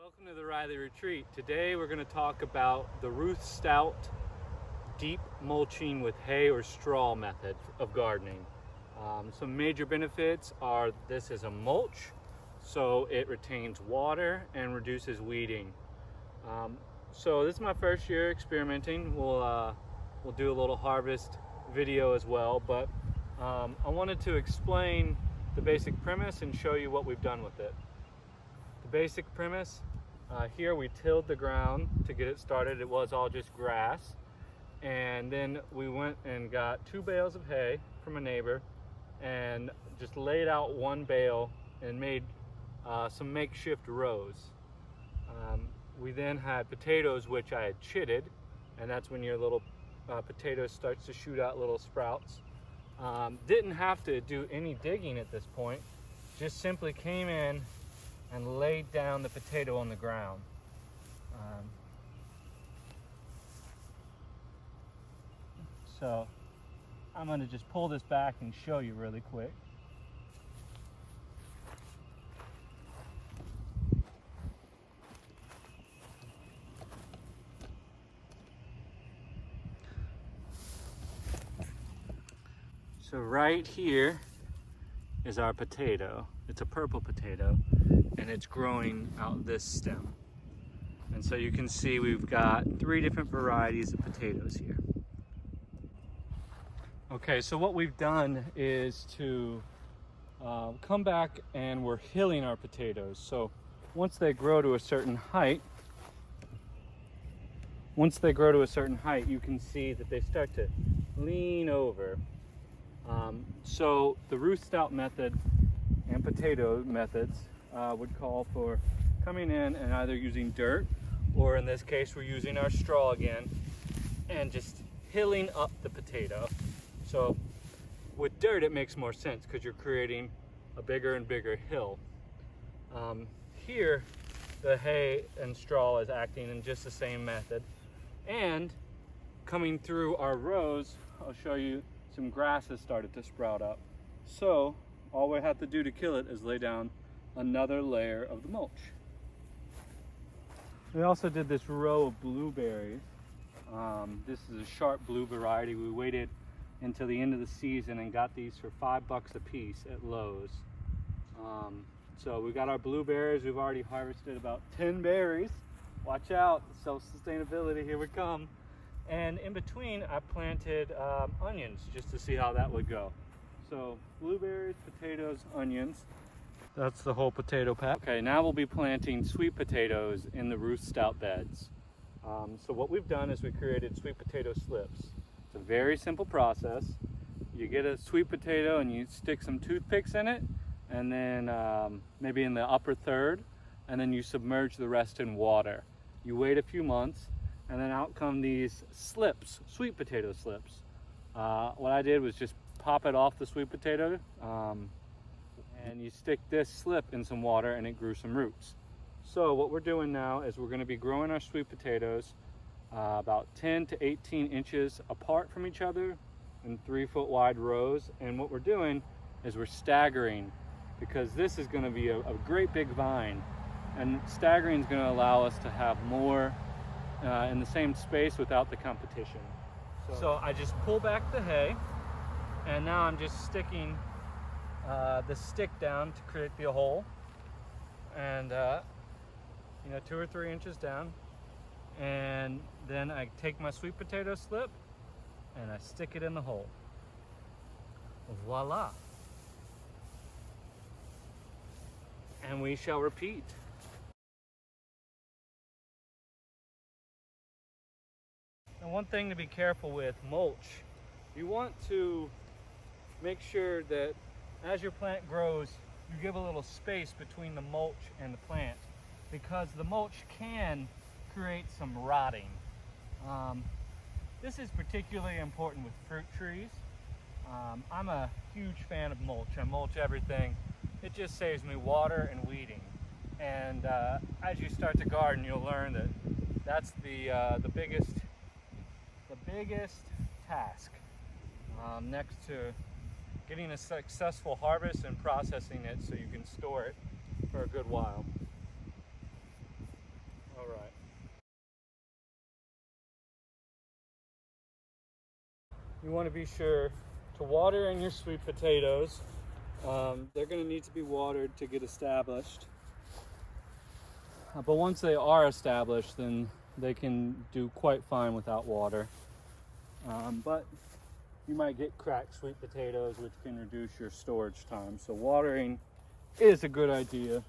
Welcome to the Riley Retreat. Today we're going to talk about the Ruth Stout deep mulching with hay or straw method of gardening. Some major benefits are this is a mulch, so it retains water and reduces weeding. So this is my first year experimenting. We'll do a little harvest video as well, but I wanted to explain the basic premise and show you what we've done with it. The basic premise, here we tilled the ground to get it started. It was all just grass. And then we went and got 2 bales of hay from a neighbor and just laid out 1 bale and made some makeshift rows. We then had potatoes, which I had chitted, and that's when your little potato starts to shoot out little sprouts. Didn't have to do any digging at this point, just simply came in and laid down the potato on the ground. So I'm going to just pull this back and show you really quick. So right here is our potato. It's a purple potato, and it's growing out this stem. And so you can see we've got 3 different varieties of potatoes here. Okay, so what we've done is to come back and we're hilling our potatoes. So once they grow to a certain height, you can see that they start to lean over. So the Ruth Stout method and potato methods would call for coming in and either using dirt, or in this case we're using our straw again, and just hilling up the potato. So with dirt it makes more sense because you're creating a bigger and bigger hill. Here the hay and straw is acting in just the same method, and coming through our rows, I'll show you some grass has started to sprout up. So all we have to do to kill it is lay down another layer of the mulch. We also did this row of blueberries. This is a sharp blue variety. We waited until the end of the season and got these for $5 a piece at Lowe's. So we got our blueberries. We've already harvested about 10 berries. Watch out, self-sustainability, here we come. And in between I planted onions just to see how that would go. So blueberries, potatoes, onions. That's the whole potato patch. Okay, now we'll be planting sweet potatoes in the Ruth Stout beds. So what we've done is we created sweet potato slips. It's a very simple process. You get a sweet potato and you stick some toothpicks in it, and then maybe in the upper third, and then you submerge the rest in water. You wait a few months, and then out come these slips, sweet potato slips. What I did was just pop it off the sweet potato, and you stick this slip in some water and it grew some roots. So what we're doing now is we're going to be growing our sweet potatoes about 10 to 18 inches apart from each other in 3-foot wide rows. And what we're doing is we're staggering, because this is going to be a great big vine, and staggering is going to allow us to have more in the same space without the competition. So I just pull back the hay, and now I'm just sticking the stick down to create the hole, and 2 or 3 inches down, and then I take my sweet potato slip and I stick it in the hole. Voila! And we shall repeat. Now, one thing to be careful with mulch, you want to make sure that as your plant grows, you give a little space between the mulch and the plant, because the mulch can create some rotting. This is particularly important with fruit trees. I'm a huge fan of mulch. I mulch everything. It just saves me water and weeding. And as you start to garden, you'll learn that that's the biggest task, next to getting a successful harvest and processing it so you can store it for a good while. All right. You want to be sure to water in your sweet potatoes. They're going to need to be watered to get established. But once they are established, then they can do quite fine without water. But you might get cracked sweet potatoes, which can reduce your storage time. So watering is a good idea.